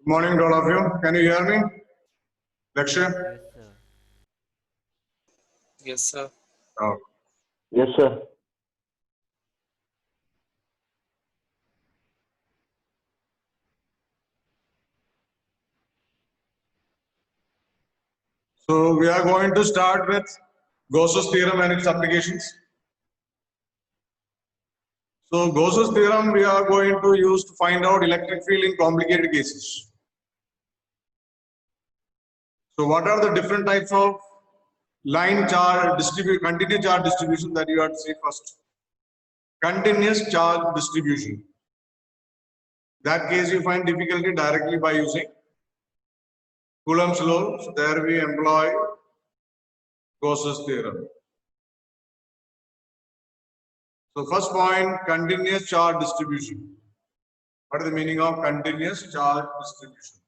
Good morning to all of you. Can you hear me? Lakshay? Yes, sir. Yes, sir. Oh. Yes, sir. So we are going to start with Gauss's theorem and its applications. So Gauss's theorem we are going to use to find out electric field in complicated cases. So what are the different types of line charge distribution, continuous charge distribution that you have to see first? Continuous charge distribution. That case you find difficulty directly by using Coulomb's law. So there we employ Gauss's theorem. So first point, continuous charge distribution. What is the meaning of continuous charge distribution?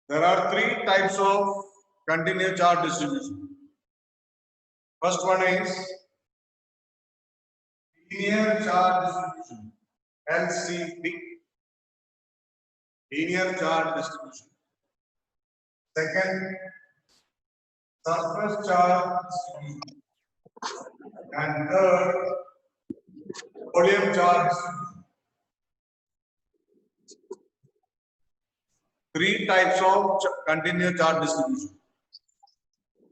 There are three types of continuous charge distribution. First one is linear charge distribution, LCD. Linear charge distribution. Second, surface charge distribution. And third, volume charge distribution. Three types of continuous charge distribution.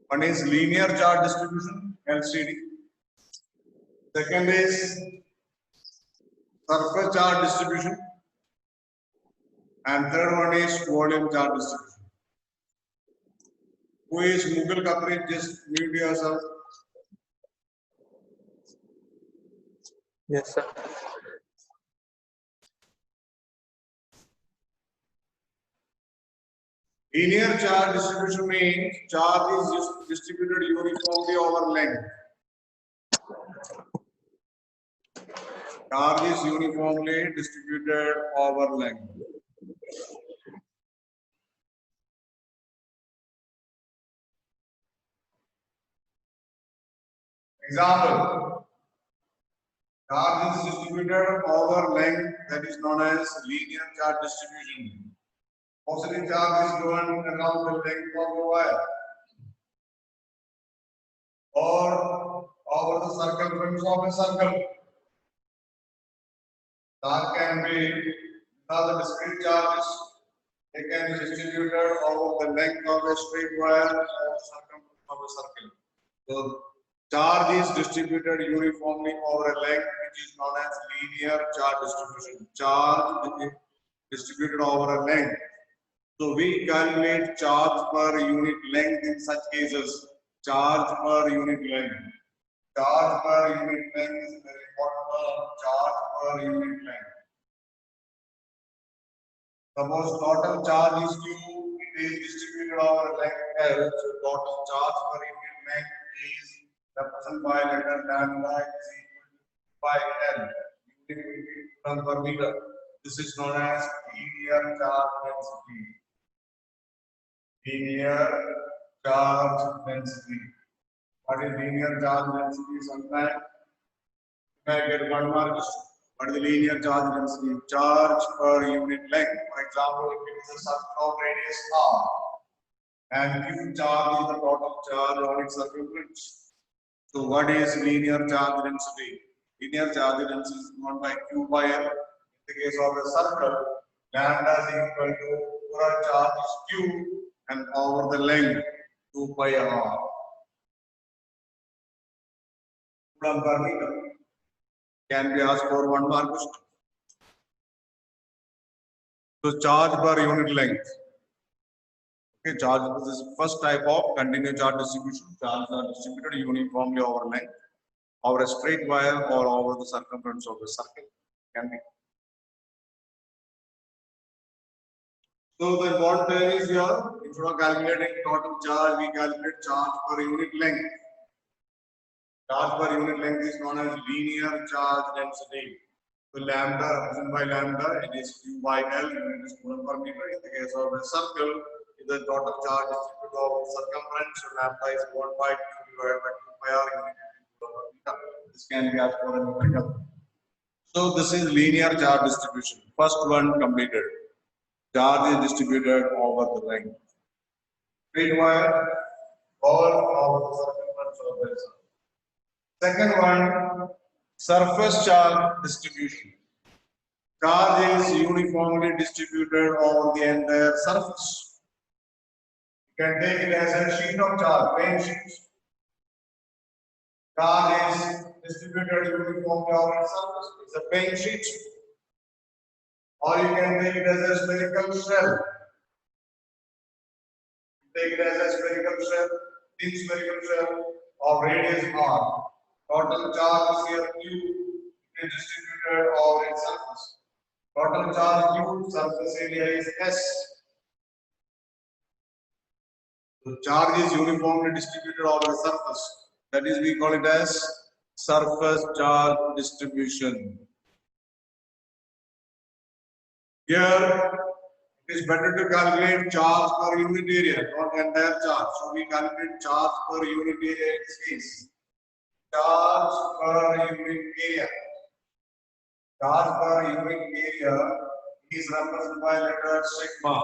One is linear charge distribution, LCD. Second is surface charge distribution. And third one is volume charge distribution. Who is Mughal Kapri? Just mute yourself. Yes, sir. Linear charge distribution means charge is distributed uniformly over length. Charge is uniformly distributed over length. Example, charge is distributed over length, that is known as linear charge distribution. Positive charge is given around the length of the wire or over the circumference of a circle. Charge can be the discrete charges. They can be distributed over the length of a straight wire or circumference of a circle. So charge is distributed uniformly over a length, which is known as linear charge distribution. Charge is distributed over a length. So we calculate charge per unit length in such cases. Charge per unit length. Charge per unit length is very important term. Charge per unit length. Suppose total charge is Q, it is distributed over length L. So total charge per unit length is represented by letter lambda is equal to by L. Unit will be Coulomb per meter. This is known as linear charge density. Linear charge density. What is linear charge density? Sometimes you may get one mark. What is the linear charge density? Charge per unit length. For example, if it is a circle of radius r, and Q charge is the total charge on its circumference. So, what is linear charge density? Linear charge density is given by Q by L. In the case of a circle, lambda is equal to overall charge is Q and over the length 2 pi r. Coulomb per meter. Can be asked for one mark. So charge per unit length. Okay, charge this is first type of continuous charge distribution. Charges are distributed uniformly over length, over a straight wire or over the circumference of a circle. Can be. So the important thing is here, instead of calculating total charge, we calculate charge per unit length. Charge per unit length is known as linear charge density. So lambda, represented by lambda, it is Q by L, unit is coulomb per meter. In the case of a circle, if the total charge distributed over circumference, so lambda is 1 by Q divided by 2 pi R, unit is coulomb per meter. This can be as for a numerical. So this is linear charge distribution. First one completed. Charge is distributed over the length. Straight wire, all over the circumference of the circle. Second one, surface charge distribution. Charge is uniformly distributed over the entire surface. You can take it as a sheet of charge, plain sheet. Charge is distributed uniformly over its surface. It's a plain sheet. Or you can take it as a spherical shell. Take it as a spherical shell, thin spherical shell of radius r. Total charge is here Q is distributed over its surface. Total charge Q, surface area is S. The charge is uniformly distributed over the surface. That is, we call it as surface charge distribution. Here, it is better to calculate charge per unit area, not entire charge. So we calculate charge per unit area in this case. Charge per unit area. Charge per unit area is represented by letter sigma.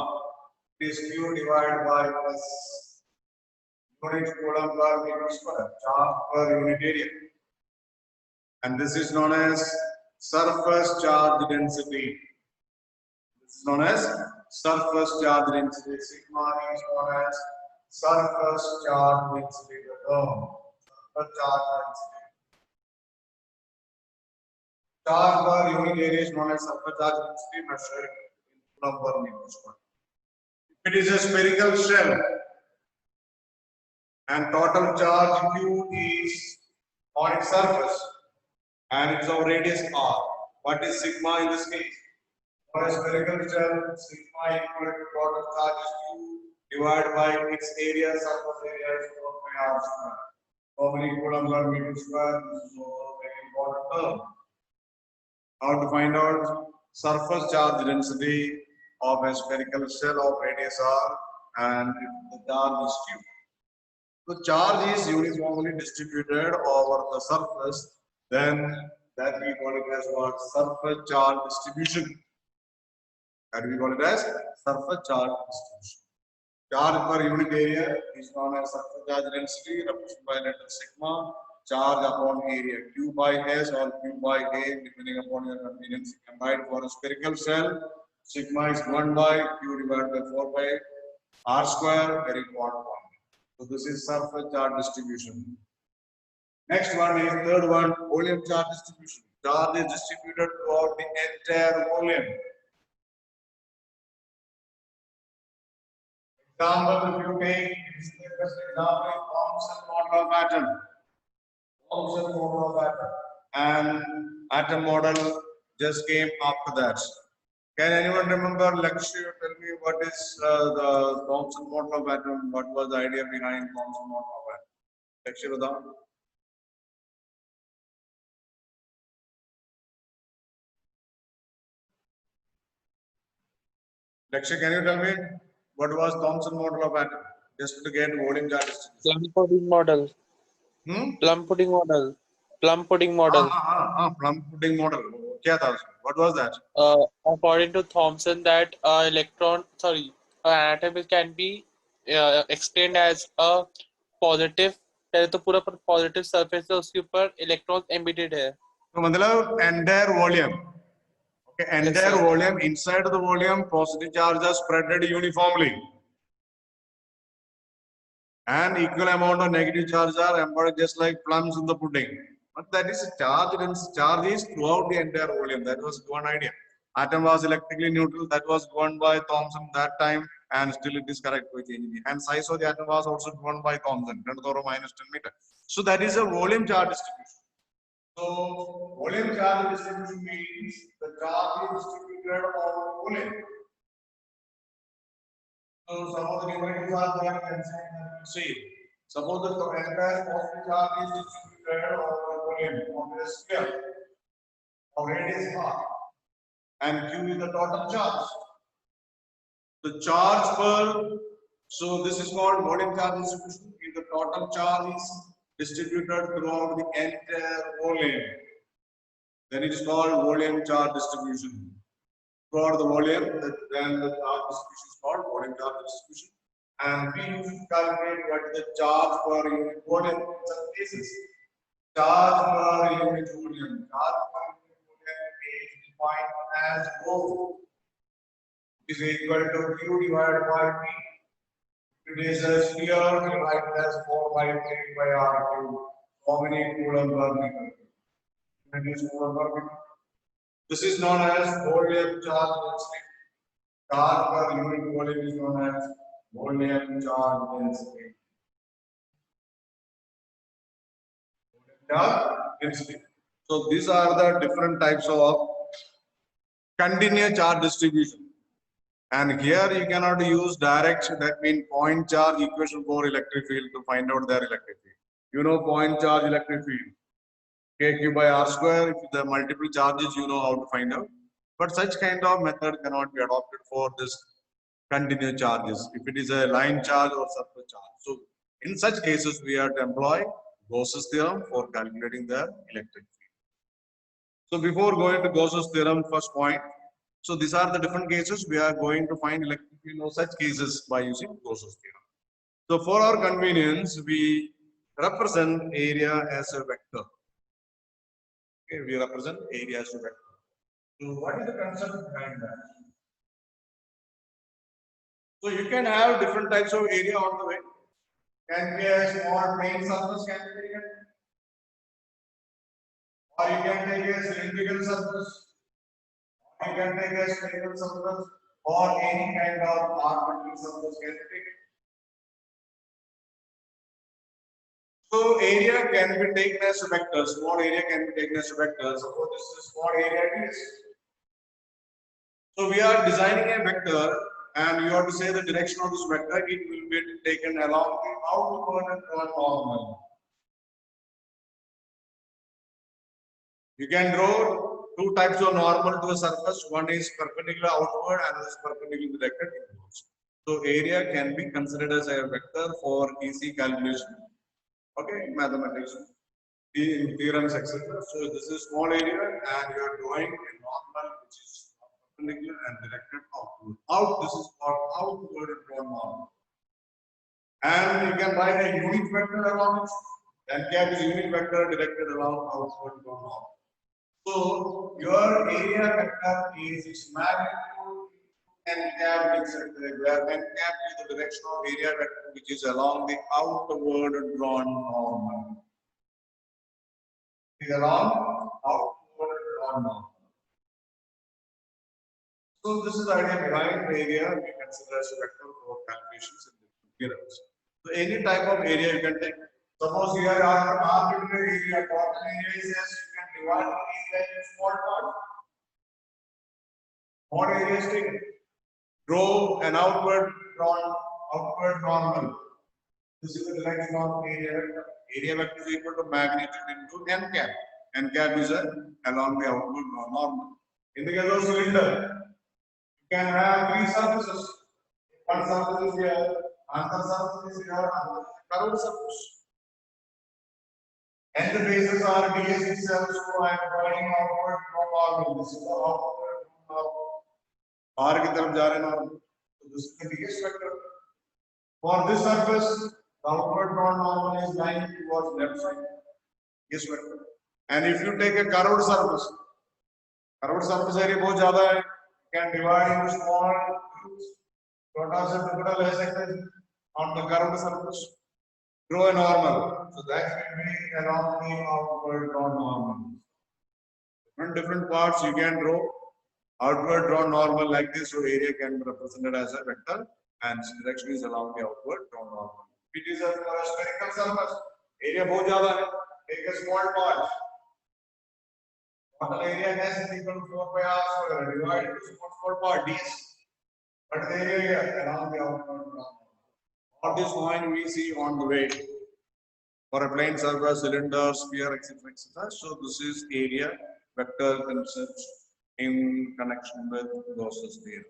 It is Q divided by S. Unit coulomb per meter square. Charge per unit area. And this is known as surface charge density. This is known as surface charge density. Sigma is known as surface charge density. Surface charge density. Charge per unit area is known as surface charge density measured in coulomb per meter square. It is a spherical shell and total charge Q is on its surface and it's of radius r. What is sigma in this case? For a spherical shell, sigma equal to total charge is Q divided by its area, surface area is 4 pi r square. How many coulomb per meter square? This is also a very important term. How to find out surface charge density of a spherical shell of radius r and the charge is Q. The charge is uniformly distributed over the surface, then that we call it as what? Surface charge distribution. That we call it as surface charge distribution. Charge per unit area is known as surface charge density, represented by letter sigma. Charge upon area Q by S or Q by A, depending upon your convenience. Combined for a spherical shell, sigma is 1 by Q divided by 4 by R square, very important one. So this is surface charge distribution. Next one is third one, volume charge distribution. Charge is distributed throughout the entire volume. Example, if you take this example, Thomson model of atom. Thomson model of atom. And atom model just came after that. Can anyone remember lecture? Tell me what is the Thomson model of atom? What was the idea behind Thomson model of atom? Lecture with that. Lecture, can you tell me what was Thomson model of atom? Just to get volume charge distribution. Plum pudding model. Plum pudding model. Plum pudding model. Plum pudding model. What was that? According to Thomson, that an atom can be explained as a positive. तो पूरा positive surface है उसके ऊपर electrons emitted है. तो मतलब entire volume. Okay, entire volume, inside the volume, positive charge are spread uniformly. And equal amount of negative charge are embodied just like plums in the pudding. But that is charge is throughout the entire volume. That was one idea. Atom was electrically neutral. That was given by Thomson that time, and still it is correct by changing. And size of the atom was also given by Thomson, 10 to the minus 10 meter. So that is a volume charge distribution. So volume charge distribution means the charge is distributed over volume. So some of the derivatives are there and see. Suppose the entire positive charge is distributed over volume on a sphere. of radius r, and q is the total charge. The charge per, so this is called volume charge distribution. If the total charge is distributed throughout the entire volume, then it is called volume charge distribution. Throughout the volume, then the charge distribution is called volume charge distribution. And we use to calculate what is the charge per unit volume in some cases. Charge per unit volume. Charge per unit volume is defined as rho is equal to Q divided by P. It is a sphere divided as 4 by 3 by R2. How many coulomb per meter? It is coulomb per meter. This is known as volume charge density. Charge per unit volume is known as volume charge density. Charge density. So these are the different types of continuous charge distribution. And here you cannot use direct, that means point charge equation for electric field to find out their electric field. You know point charge electric field. KQ by R square, if the multiple charges, you know how to find out. But such kind of method cannot be adopted for this continuous charges, if it is a line charge or surface charge. So in such cases, we have to employ Gauss's theorem for calculating the electric field. So before going to Gauss's theorem, first point, so these are the different cases we are going to find electric field of such cases by using Gauss's theorem. So for our convenience, we represent area as a vector. Okay, we represent area as a vector. So what is the concept behind that? So you can have different types of area on the way. Can be a small plane surface can be taken, or you can take a cylindrical surface, or you can take a spherical surface, or any kind of arbitrary surface can be taken. So area can be taken as a vector. Small area can be taken as a vector. Suppose this is small area it is. So we are designing a vector, and you have to say the direction of this vector. It will be taken along the outward and normal. You can draw two types of normal to a surface. One is perpendicular outward, and is perpendicular directed inwards. So area can be considered as a vector for easy calculation. Okay, mathematics, theorems, etc. So this is small area, and you are drawing a normal which is perpendicular and directed outward. Out, this is called outward drawn normal. And you can write a unit vector along it. Then cap is unit vector directed along outward drawn normal. So your area vector is its magnitude and cap etc. Where n cap is the direction of area vector which is along the outward drawn normal. It is along outward drawn normal. So this is the idea behind the area we consider as a vector for calculations in different theorems. So any type of area you can take. Suppose here our arbitrary area, total area is as you can divide the area into small parts. Small area is taken. Draw an outward normal. This is the direction of area vector. Area vector is equal to magnitude into n cap. N cap is along the outward normal. In the case of cylinder, you can have three surfaces. One surface is here, another surface is here, another curved surface. And the bases are ds itself, so I am drawing outward normal. This is the outward normal. R की तरफ जा रहे normal. So this is the ds vector. For this surface, the outward drawn normal is lying towards left side. Ds vector. And if you take a curved surface area बहुत ज़्यादा है. Can divide into small groups. छोटा से टुकड़ा ले सकते हैं on the curved surface. Draw a normal. So that will be along the outward drawn normal. Different parts you can draw outward drawn normal like this, so area can be represented as a vector, and direction is along the outward drawn normal. It is a spherical surface. Area बहुत ज़्यादा है. Take a small part. Total area is equal to 4 by r square. Divide into small part ds. But the area here along the outward drawn normal. All this point we see on the way for a plane surface, cylinder, sphere, etc. So this is area vector concepts in connection with Gauss's theorem.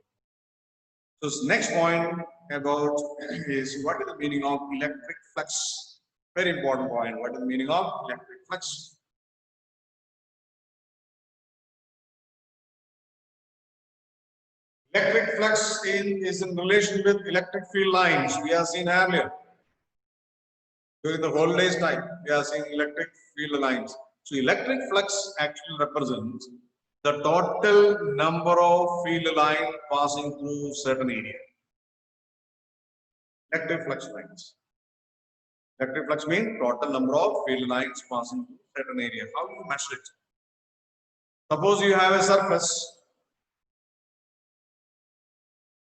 So next point about is what is the meaning of electric flux? Very important point. What is the meaning of electric flux? Electric flux is in relation with electric field lines. We have seen earlier. During the whole day's time, we are seeing electric field lines. So electric flux actually represents the total number of field lines passing through certain area. Electric flux lines. Electric flux means total number of field lines passing through certain area. How do you measure it? Suppose you have a surface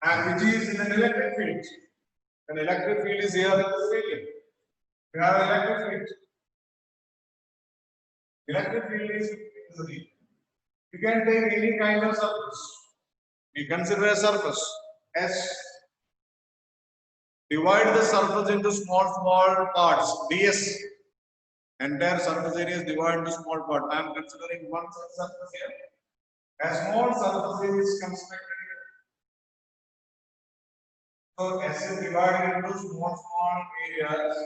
and which is in an electric field. An electric field is here in this area. You have electric field. Electric field is in the field. You can take any kind of surface. We consider a surface S. Divide the surface into small parts. ds. Entire surface area is divided into small parts. I am considering one such surface here. A small surface area is constructed here. So S is divided into small areas,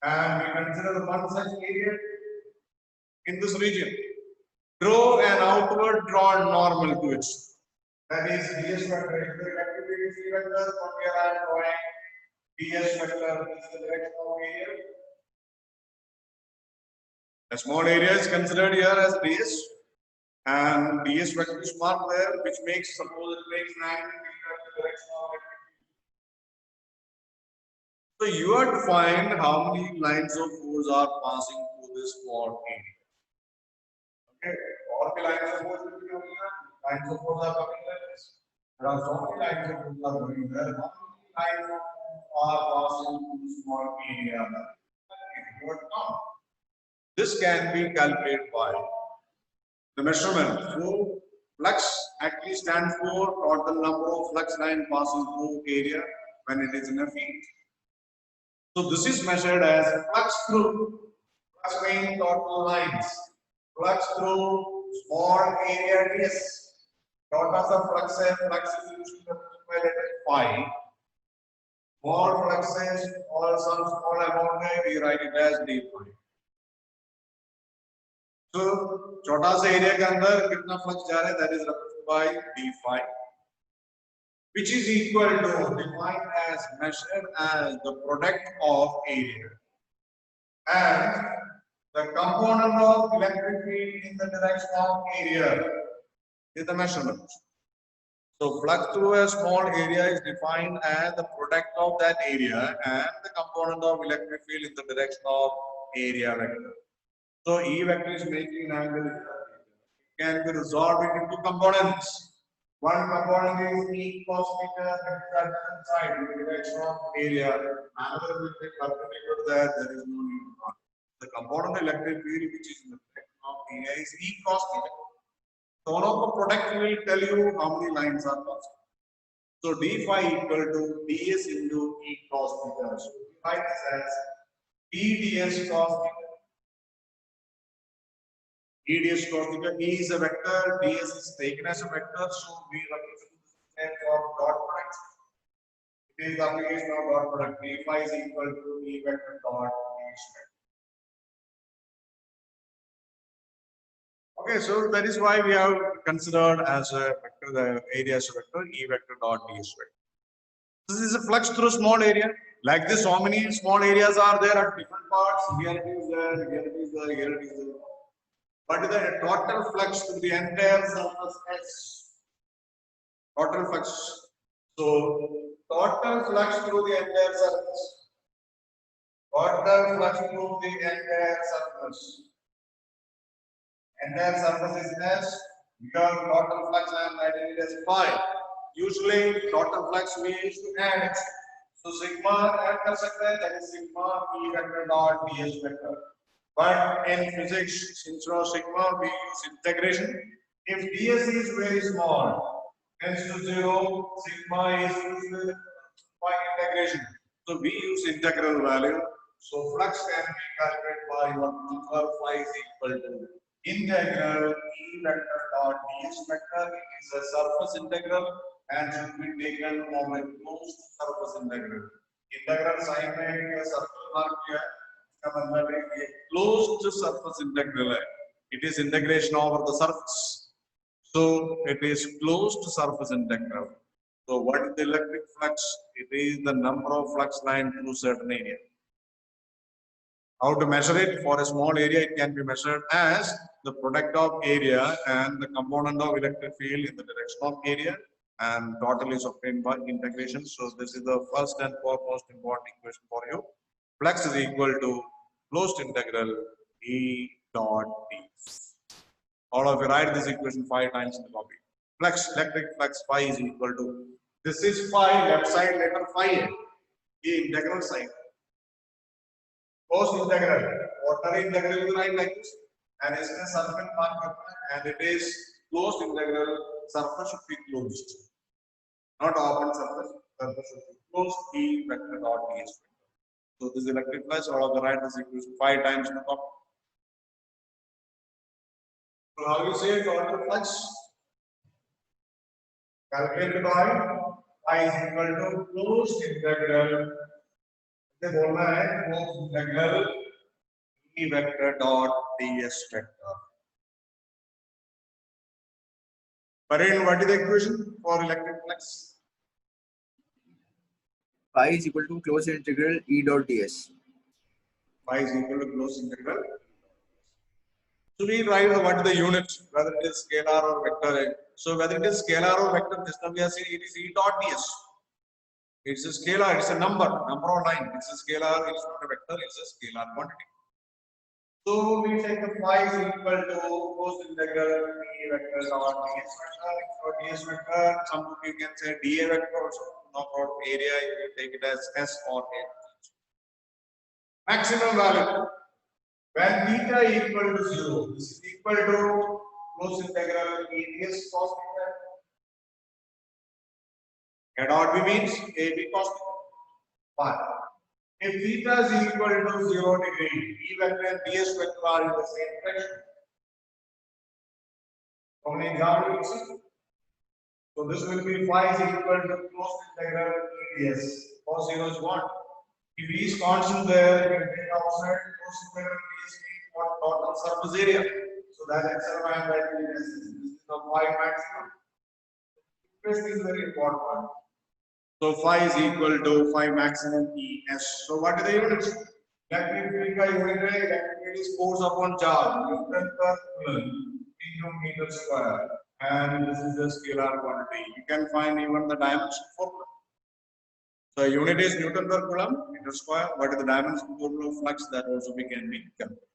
and we consider one such area in this region. Draw an outward drawn normal to it. That is ds vector. If the electric field is E vector, from here I am drawing ds vector is the direction of area. A small area is considered here as ds, and ds vector is marked there, which makes, suppose it makes an angle in the direction of electric field. So you have to find how many lines of force are passing through this small area. Okay, all the lines of force will be coming here. Lines of force are coming like this. There are so many lines of force are going there. How many lines of force are passing through the small area? You have to count. This can be calculated by the measurement. So flux actually stands for total number of flux line passing through area when it is in a field. So this is measured as flux through. Flux means total lines. Flux through small area ds. Total of flux is usually represented by phi. Small fluxes or some small amount में we write it as d phi. So छोटा सा area के अंदर कितना flux जा रहा है, that is represented by d phi, which is equal to defined as measured as the product of area and the component of electric field in the direction of area is the measurement. So flux through a small area is defined as the product of that area and the component of electric field in the direction of area vector. So E vector is making an angle. It can be resolved into two components. One component is E cos theta, that is at the side in the direction of area. Another will be perpendicular to that. There is no need to count. The component of electric field which is in the direction of area is E cos theta. So one of the product will tell you how many lines are passing. So d phi equal to ds into E cos theta. So we write this as E ds cos theta. E ds cos theta. E is a vector, ds is taken as a vector, so we represent it for dot product. It is the application of dot product. D phi is equal to E vector dot ds vector. Okay, so that is why we have considered as a vector the area as a vector, E vector dot ds vector. This is a flux through small area. Like this, how many small areas are there at different parts? Here it is there, here it is there, here it is there. What is the total flux through the entire surface S? Total flux. So total flux through the entire surface. Total flux through the entire surface. Entire surface is S. Here total flux I am writing it as phi. Usually total flux we used to add it. So sigma add कर सकते हैं, that is sigma E vector dot ds vector. But in physics, instead of sigma, we use integration. If ds is very small, tends to 0, sigma is used by integration. So we use integral value. So flux can be calculated by what number phi is equal to integral E vector dot ds vector. It is a surface integral and should be taken from a closed surface integral. Integral sign में circle mark किया है, इसका मतलब है कि closed surface integral है. It is integration over the surface. So it is closed surface integral. So what is the electric flux? It is the number of flux line through certain area. How to measure it? For a small area, it can be measured as the product of area and the component of electric field in the direction of area, and total is obtained by integration. So this is the first and foremost important equation for you. Flux is equal to closed integral E dot d. All of you write this equation 5 times in the copy. Flux, electric flux phi is equal to, this is phi, left side letter phi है, ये integral sign. Closed integral, ordinary integral you write like this, and इसमें surface mark करना है, and it is closed integral, surface should be closed, not open surface, surface should be closed, E vector dot ds. So this electric flux, all of you write this equation 5 times in the copy. So how you say total flux? Calculated by I is equal to closed integral. इसे बोलना है closed integral E vector dot ds vector. Parin, what is the equation for electric flux? Phi is equal to closed integral E dot ds. Phi is equal to closed integral. So we write what is the unit, whether it is scalar or vector. So whether it is scalar or vector, this time we are saying it is E dot ds. It's a scalar, it's a number or line. It's a scalar, it's not a vector, it's a scalar quantity. So we take the phi is equal to closed integral E vector dot ds vector. For ds vector, some of you can say dA vector also. No problem. Area, you take it as S or A. Maximum value. When theta equal to 0, this is equal to closed integral E ds cos theta. A dot B means AB cos theta. If theta is equal to 0 degree, E vector and ds vector are in the same direction. How many examples you see? So this will be phi is equal to closed integral E ds. Cos 0 is 1. If E is constant there, you can take outside closed integral ds means what total surface area. So that experiment that we this is the phi maximum. This is very important. So phi is equal to phi maximum ES. So what are the units? Electric field का unit है, electric field is force upon charge, Newton per coulomb into meter square, and this is a scalar quantity. You can find even the dimension formula. So unit is Newton per coulomb meter square. What is the dimension formula of flux? That also we can be calculated.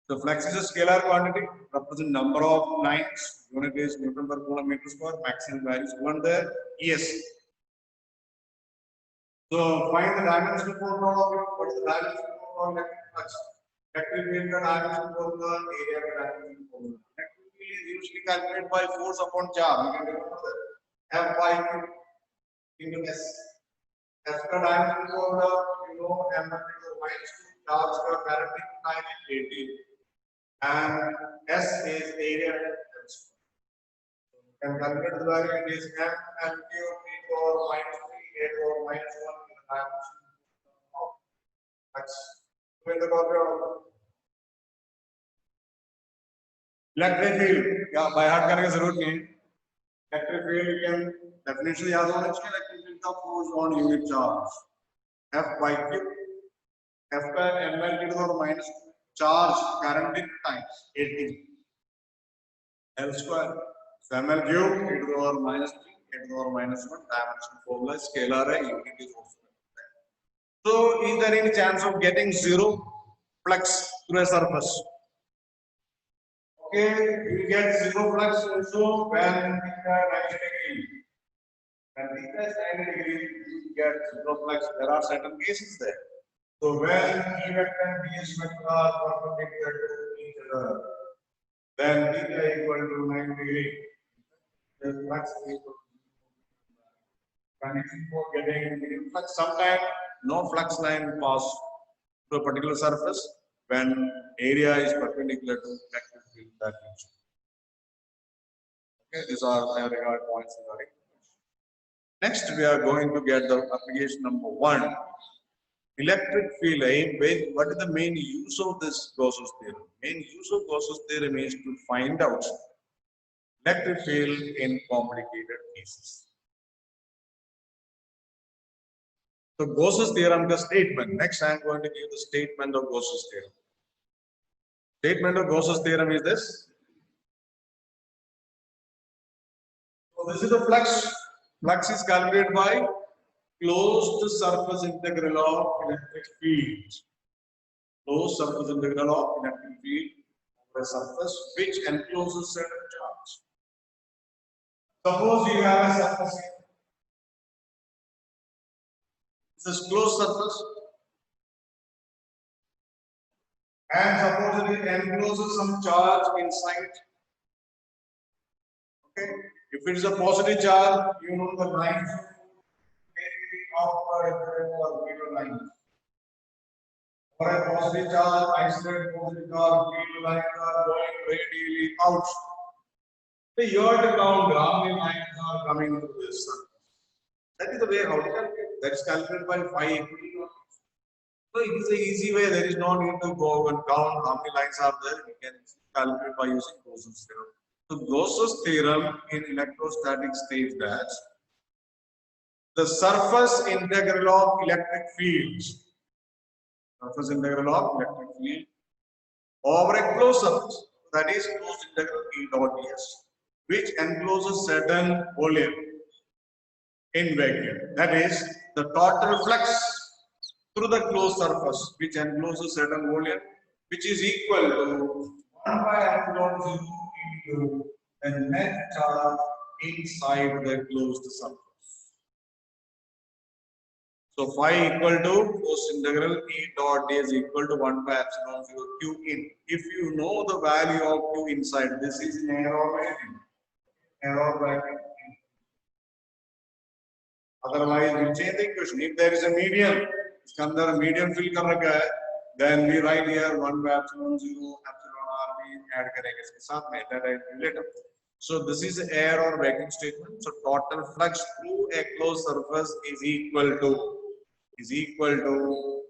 So flux is a scalar quantity, represent number of lines. Unit is Newton per coulomb meter square. Maximum value is given there. ES. So find the dimension formula of it. What is the dimension formula of electric flux? Electric field का dimension formula, area का dimension formula. Electric field is usually calculated by force upon charge. You can remember that. F by Q into S. F का dimension formula, you know, M into minus 2. Charge का current time is 18. And S is area. You can calculate the value. It is M and Q to the power minus 3, 8 or minus 1 in the dimension of flux. So in the copy of electric field, yeah, by heart करने की जरूरत नहीं. Electric field you can definition याद होना चाहिए. Electric field का force on unit charge. F by Q. F का ml to the power minus 2. Charge current in times 18. L square. So ml cube e to the power minus 3, e to the power minus 1. Dimension formula scalar है. Unit is also. So is there any chance of getting zero flux through a surface? Okay, you get zero flux also when theta 90 degree. When theta is 90 degree, you get zero flux. There are certain cases there. So when E vector and ds vector are perpendicular to each other, then theta equal to 90 degree. The flux is equal to condition for getting flux. Sometimes no flux line pass to a particular surface. when area is perpendicular to electric field direction. Okay, these are my regard points regarding. Next, we are going to get the application number 1. Electric field. What is the main use of this Gauss's theorem? Main use of Gauss's theorem is to find out electric field in complicated cases. So Gauss's theorem, the statement. Next, I am going to give the statement of Gauss's theorem. Statement of Gauss's theorem is this. So this is the flux. Flux is calculated by closed surface integral of electric field. Closed surface integral of electric field over a surface which encloses certain charge. Suppose you have a surface. This is closed surface. And suppose it encloses some charge inside. Okay. If it is a positive charge, you know the lines of field lines. For a positive charge, isolated positive charge, field lines are going radially out. So you have to count how many lines are coming to this surface. That is the way how to calculate. That is calculated by phi equal to 1. So it is an easy way. There is no need to go and count how many lines are there. You can calculate by using Gauss's theorem. So Gauss's theorem in electrostatics states that the surface integral of electric fields, surface integral of electric field over a closed surface, that is closed integral E dot ds, which encloses certain volume in vacuum. That is the total flux through the closed surface, which encloses certain volume, which is equal to 1 by epsilon 0 into the net charge inside the closed surface. So phi equal to cos integral E dot d is equal to 1 by epsilon 0 q in. If you know the value of q inside, this is in error vacuum. Error vacuum. Otherwise, we change the equation. If there is a medium, इसके अंदर medium fill कर रखा है, then we write here 1 by epsilon 0 epsilon r भी add करेंगे इसके साथ में, that I will later. So this is air or vacuum statement. So total flux through a closed surface is equal to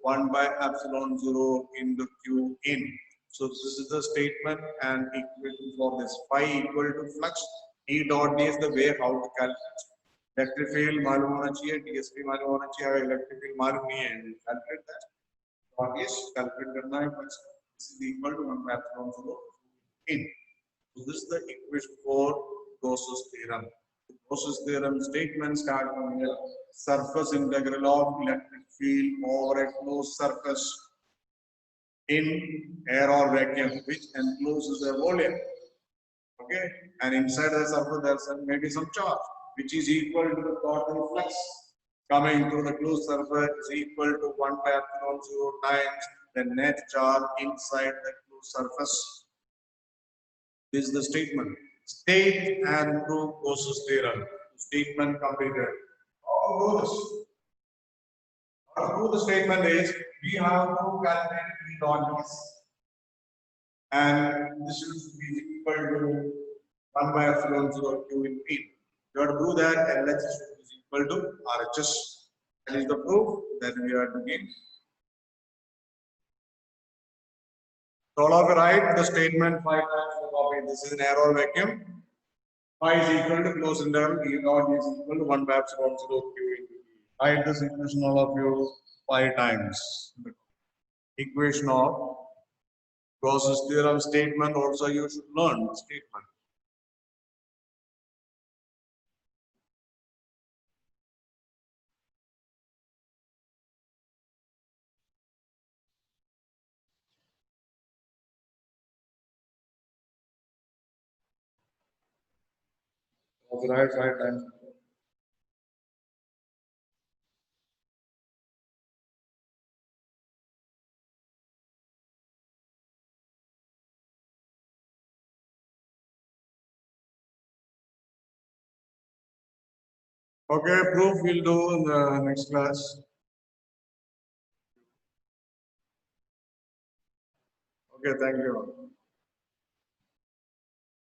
1 by epsilon 0 into q in. So this is the statement and equation for this. Phi equal to flux E dot d is the way how to calculate. Electric field मालूम होना चाहिए, DSP मालूम होना चाहिए. अगर electric field मालूम नहीं है, calculate that. और ये calculate करना है. This is equal to 1 by epsilon 0 in. So this is the equation for Gauss's theorem. Gauss's theorem statement start from here. Surface integral of electric field over a closed surface in air or vacuum, which encloses a volume. Okay, and inside the surface there's maybe some charge, which is equal to the total flux coming through the closed surface is equal to 1 by epsilon 0 times the net charge inside the closed surface. This is the statement. State and prove Gauss's theorem. Statement completed. How to do this? How to prove the statement is we have to calculate E dot ds, and this is equal to 1 by epsilon 0 q in P. You have to prove that LHS is equal to RHS. That is the proof that we are doing. So all of you write the statement 5 times the copy. This is an error vacuum. Phi is equal to closed integral E dot is equal to 1 by epsilon 0 q into E. Write this equation all of you 5 times. Equation of Gauss's theorem statement also you should learn statement. Write 5 times. Okay, proof we'll do in the next class. Okay, thank you.